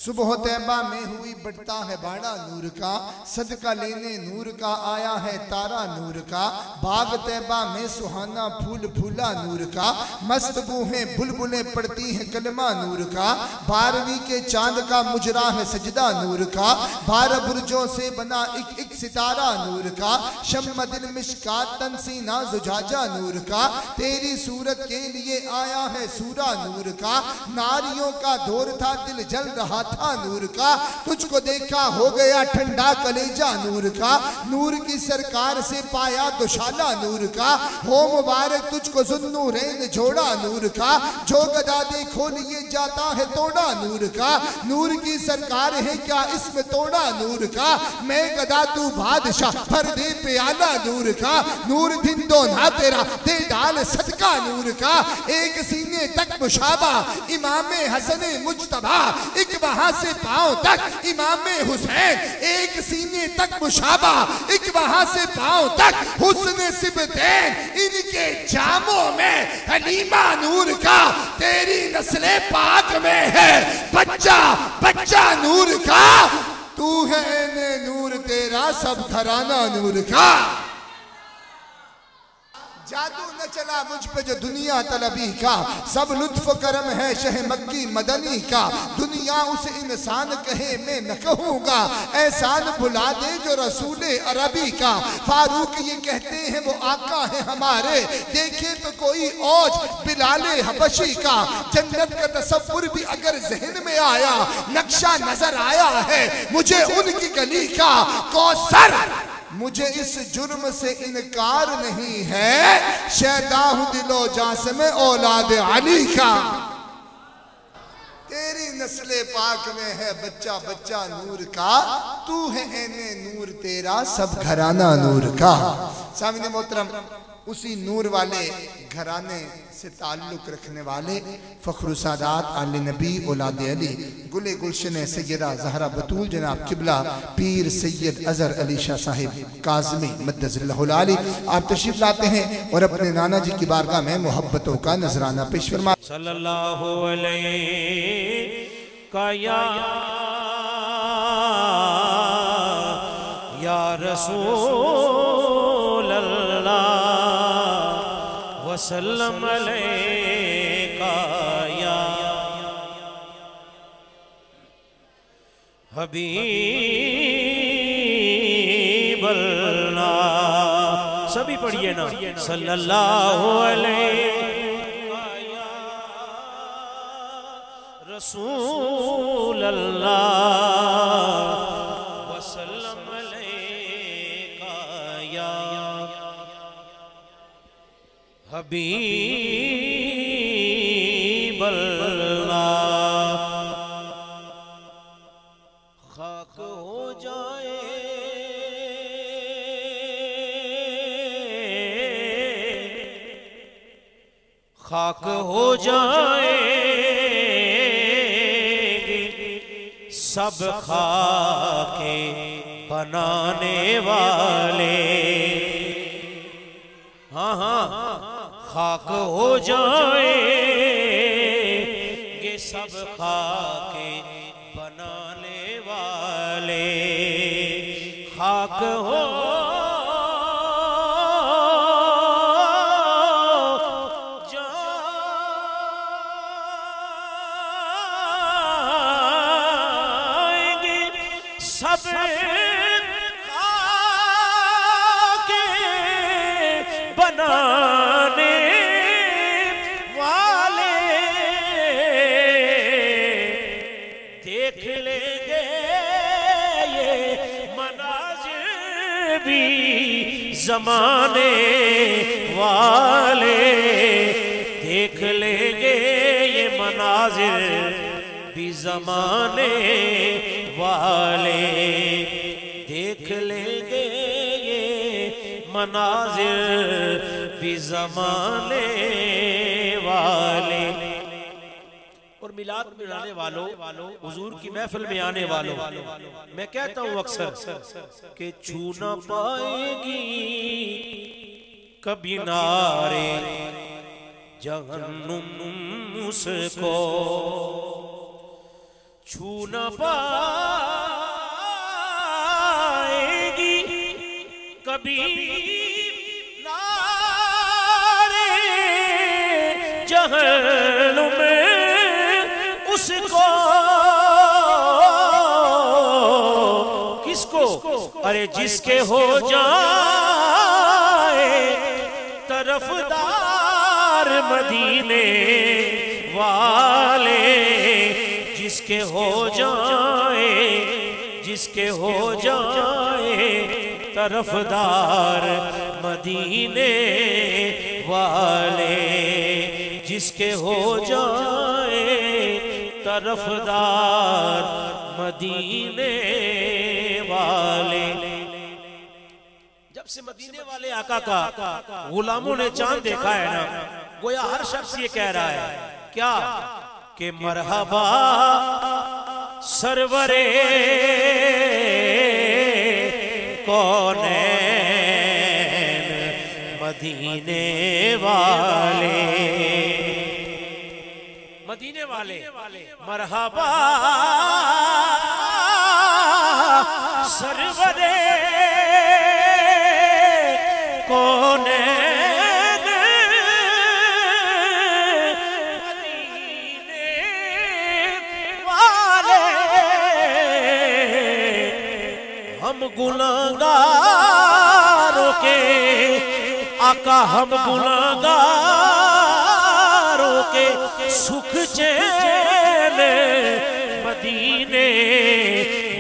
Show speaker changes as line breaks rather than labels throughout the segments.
صبح طیبہ میں ہوئی بڑھتا ہے باڑا نور کا، صدقہ لینے نور کا آیا ہے تارا نور کا، باغ طیبہ میں سہانا پھول پھولا نور کا، مست بوہیں بلبلیں پڑتی ہیں کلمہ نور کا، 12ویں کے چاند کا مجرا ہے سجدہ نور کا، 12 برجوں سے بنا ایک ایک ستارہ نور کا، شمع دل مشکات تن سینہ زجاجہ نور کا، تیری صورت کے لیے آیا ہے سورہ نور کا، ناریوں کا دور تھا دل جل رہا تھا نور کا، تجھ کو دیکھا ہو گیا ٹھنڈا کلیجہ نور کا، نور کی سرکار سے پایا دوشالہ نور کا، ہو مبارک تجھ کو ذوالنورین جوڑا نور کا، جو گدا دیکھو لیے جاتا ہے توڑا نور کا، نور کی سرکار ہے کیا اس میں توڑا نور کا، میں گدا تو بادشاہ بھر دے پیالہ نور کا، نور دن دو نہ تیرا دے ڈال صدقہ نور کا، ایک سینے تک مشابہ امام حسن مجتبہ، ایک وہاں سے پاؤں تک امام حسین، ایک سینے تک مشابہ ایک وہاں سے پاؤں تک حسن سبتین، ان کے جاموں میں حلیمہ نور کا، تیری نسل پاک میں ہے بچہ بچہ نور کا، تو ہے عین نور تیرا سب گھرانہ نور کا، جادو نہ چلا مجھ پہ جو دنیا طلبی کا، سب لطف و کرم ہے شہ مکی مدنی کا، دنیا اسے انسان کہے میں نہ کہوں گا، احسان بھلا دے جو رسول عربی کا، فاروق یہ کہتے ہیں وہ آقا ہے ہمارے، دیکھے تو کوئی اوج بلال حبشی کا، جنت کا تصور بھی اگر ذہن میں آیا، نقشہ نظر آیا ہے مجھے ان کی گلی کا، کوثر مجھے اس جرم سے انکار نہیں ہے، شیدا ہوں دل و جاں سے میں اولاد علی کا، تیری نسل پاک میں ہے بچہ بچہ نور کا، تو ہے عین نور تیرا سب گھرانہ نور کا۔ سامنے محترم، اسی نور والے گھرانے سے تعلق رکھنے والے فخر و سعادات آل نبی اولاد علی، گل گلشن سیدہ زہرہ بطول جناب قبلہ پیر سید اظہر علی شاہ صاحب کاظمی مدظ اللہ العالی، آپ تشریف لاتے ہیں اور اپنے نانا جی کی بارگاہ میں محبتوں کا نذرانہ پیش فرما۔
صلی اللہ علیہ یا رسول اللہ وسلم علیکہ یا حبیب اللہ، سبھی پڑھئے نا، صلی اللہ علیہ یا رسول اللہ وسلم علیکہ یا حبیب اللہ، خاک ہو جائے خاک ہو جائے سب خاک بنانے والے، ہاں ہاں خاک ہو جائیں گے سب خاک بنانے والے، خاک ہو سب خاک بنانے والے، دیکھ لیں گے یہ مناظر بھی زمانے والے، دیکھ لیں گے یہ مناظر بھی زمانے والے، دیکھ لیں گے یہ مناظر بھی زمانے والے۔ اور میلاد منانے والوں، حضور کی محفل میں آنے والوں، میں کہتا ہوں اکثر کہ چھو نہ پائے گی کبھی نارے جہنم اس کو، چھو نہ پائے گی کبھی نارے جہنم میں اس کو، کس کو؟ ارے جس کے ہو جائے طرفدار مدینے والے، جس کے ہو جائے، جس کے ہو جائے طرفدار مدینے والے، جس کے ہو جائے طرفدار مدینے والے۔ جب سے مدینے والے آقا کا غلاموں نے چاند دیکھا ہے نا، گویا ہر شخص یہ کہہ رہا ہے کیا کہ مرحبا سرورے کونین مدینے والے، مدینے والے مرحبا سرورے کونین مدینے والے، ہم گناہگاروں کے آقا، ہم گناہگاروں کے سکھ چین مدینے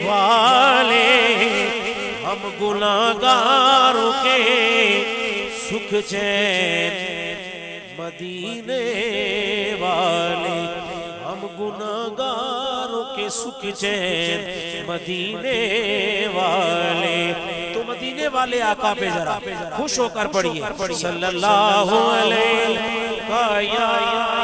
والے، ہم گناہگاروں کے سکھ چین مدینے والے، ہم گناہگاروں کے سکھ چین مدینے والے۔ تو مدینے والے آقا پہ ذرا خوش ہو کر پڑھیے صلی اللہ علیہ وسلم۔